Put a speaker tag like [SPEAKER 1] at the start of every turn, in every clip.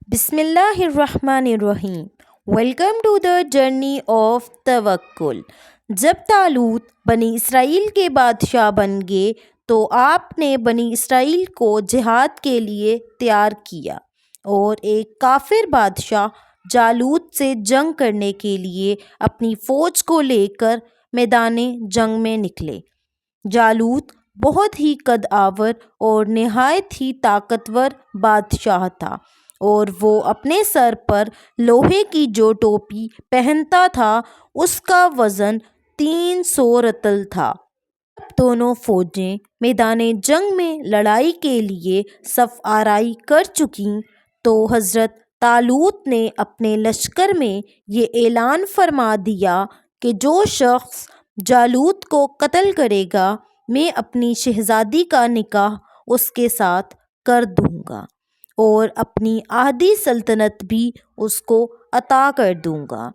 [SPEAKER 1] بسم اللہ الرحمن الرحیم۔ Welcome to the journey of توکل۔ جب طالوت بنی اسرائیل کے بادشاہ بن گئے تو آپ نے بنی اسرائیل کو جہاد کے لیے تیار کیا اور ایک کافر بادشاہ جالوت سے جنگ کرنے کے لیے اپنی فوج کو لے کر میدان جنگ میں نکلے۔ جالوت بہت ہی قد آور اور نہایت ہی طاقتور بادشاہ تھا اور وہ اپنے سر پر لوہے کی جو ٹوپی پہنتا تھا اس کا وزن 300 رطل تھا۔ جب دونوں فوجیں میدان جنگ میں لڑائی کے لیے صف آرائی کر چکیں تو حضرت طالوت نے اپنے لشکر میں یہ اعلان فرما دیا کہ جو شخص جالوت کو قتل کرے گا میں اپنی شہزادی کا نکاح اس کے ساتھ کر دوں گا اور اپنی آدھی سلطنت بھی اس کو عطا کر دوں گا۔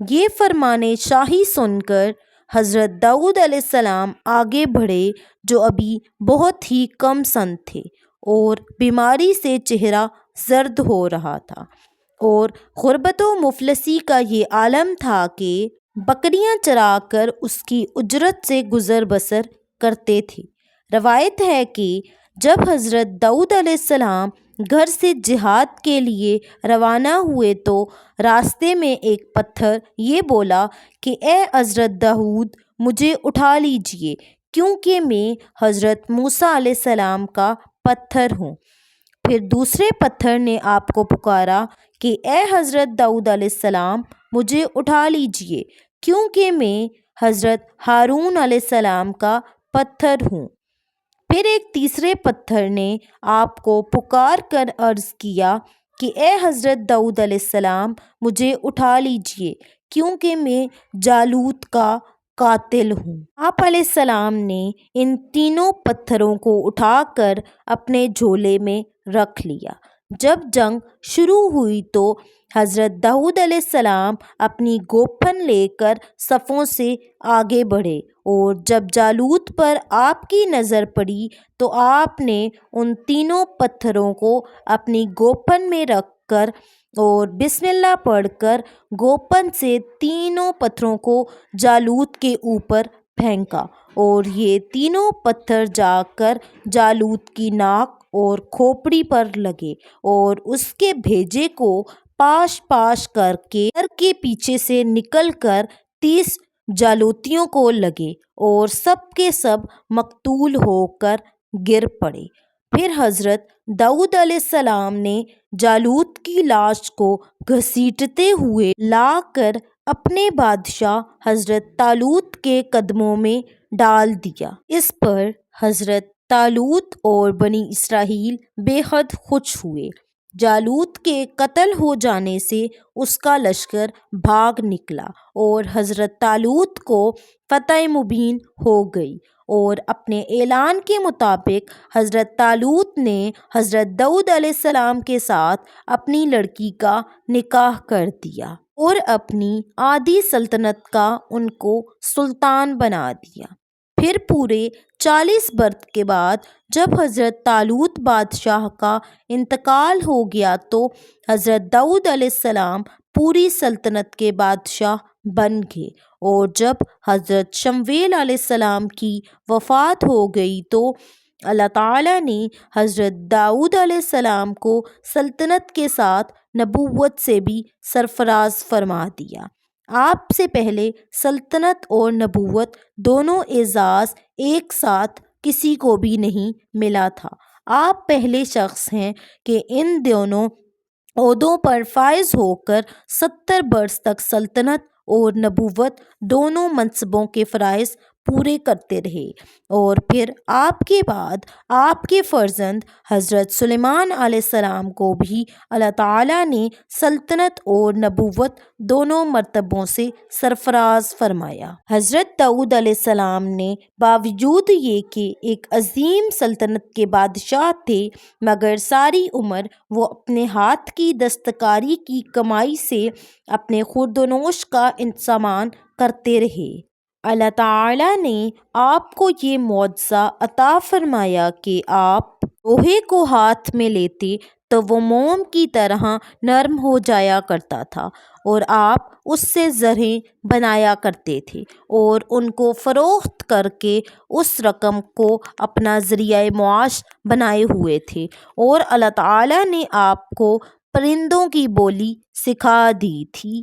[SPEAKER 1] یہ فرمان شاہی سن کر حضرت داؤد علیہ السلام آگے بڑھے جو ابھی بہت ہی کم سن تھے اور بیماری سے چہرہ زرد ہو رہا تھا اور غربت و مفلسی کا یہ عالم تھا کہ بکریاں چرا کر اس کی اجرت سے گزر بسر کرتے تھے۔ روایت ہے کہ جب حضرت داؤد علیہ السلام گھر سے جہاد کے لیے روانہ ہوئے تو راستے میں ایک پتھر یہ بولا کہ اے حضرت داؤد مجھے اٹھا لیجئے کیونکہ میں حضرت موسیٰ علیہ السلام کا پتھر ہوں۔ پھر دوسرے پتھر نے آپ کو پکارا کہ اے حضرت داؤد علیہ السلام مجھے اٹھا لیجئے کیونکہ میں حضرت ہارون علیہ السلام کا پتھر ہوں۔ پھر ایک تیسرے پتھر نے آپ کو پکار کر عرض کیا کہ اے حضرت داؤد علیہ السلام مجھے اٹھا لیجئے کیونکہ میں جالوت کا قاتل ہوں۔ آپ علیہ السلام نے ان تینوں پتھروں کو اٹھا کر اپنے جھولے میں رکھ لیا۔ جب جنگ شروع ہوئی تو حضرت داؤد علیہ السلام اپنی گوپن لے کر صفوں سے آگے بڑھے اور جب جالوت پر آپ کی نظر پڑی تو آپ نے ان تینوں پتھروں کو اپنی گوپن میں رکھ کر اور بسم اللہ پڑھ کر گوپن سے تینوں پتھروں کو جالوت کے اوپر پھینکا اور یہ تینوں پتھر جا کر جالوت کی ناک اور کھوپڑی پر لگے اور اس کے بھیجے کو پاش پاش کر کے پیچھے سے نکل کر 30 جالوتیوں کو لگے اور سب کے سب مقتول ہو کر گر پڑے۔ پھر حضرت داؤد علیہ السلام نے جالوت کی لاش کو گھسیٹتے ہوئے لا کر اپنے بادشاہ حضرت طالوت کے قدموں میں ڈال دیا۔ اس پر حضرت طالوت اور بنی اسرائیل بے حد خوش ہوئے۔ جالوت کے قتل ہو جانے سے اس کا لشکر بھاگ نکلا اور حضرت طالوت کو فتح مبین ہو گئی اور اپنے اعلان کے مطابق حضرت طالوت نے حضرت داؤد علیہ السلام کے ساتھ اپنی لڑکی کا نکاح کر دیا اور اپنی آدھی سلطنت کا ان کو سلطان بنا دیا۔ پھر پورے 40 برس کے بعد جب حضرت طالوت بادشاہ کا انتقال ہو گیا تو حضرت داؤد علیہ السلام پوری سلطنت کے بادشاہ بن گئے اور جب حضرت شمویل علیہ السلام کی وفات ہو گئی تو اللہ تعالیٰ نے حضرت داؤد علیہ السلام کو سلطنت کے ساتھ نبوت سے بھی سرفراز فرما دیا۔ آپ سے پہلے سلطنت اور نبوت دونوں اعزاز ایک ساتھ کسی کو بھی نہیں ملا تھا۔ آپ پہلے شخص ہیں کہ ان دونوں عہدوں پر فائز ہو کر 70 برس تک سلطنت اور نبوت دونوں منصبوں کے فرائض پورے کرتے رہے اور پھر آپ کے بعد آپ کے فرزند حضرت سلیمان علیہ السلام کو بھی اللہ تعالیٰ نے سلطنت اور نبوت دونوں مرتبوں سے سرفراز فرمایا۔ حضرت داؤد علیہ السلام نے باوجود یہ کہ ایک عظیم سلطنت کے بادشاہ تھے مگر ساری عمر وہ اپنے ہاتھ کی دستکاری کی کمائی سے اپنے خورد و نوش کا انتظام کرتے رہے۔ اللہ تعالیٰ نے آپ کو یہ معجزہ عطا فرمایا کہ آپ لوہے کو ہاتھ میں لیتے تو وہ موم کی طرح نرم ہو جایا کرتا تھا اور آپ اس سے زرہیں بنایا کرتے تھے اور ان کو فروخت کر کے اس رقم کو اپنا ذریعہ معاش بنائے ہوئے تھے، اور اللہ تعالیٰ نے آپ کو پرندوں کی بولی سکھا دی تھی۔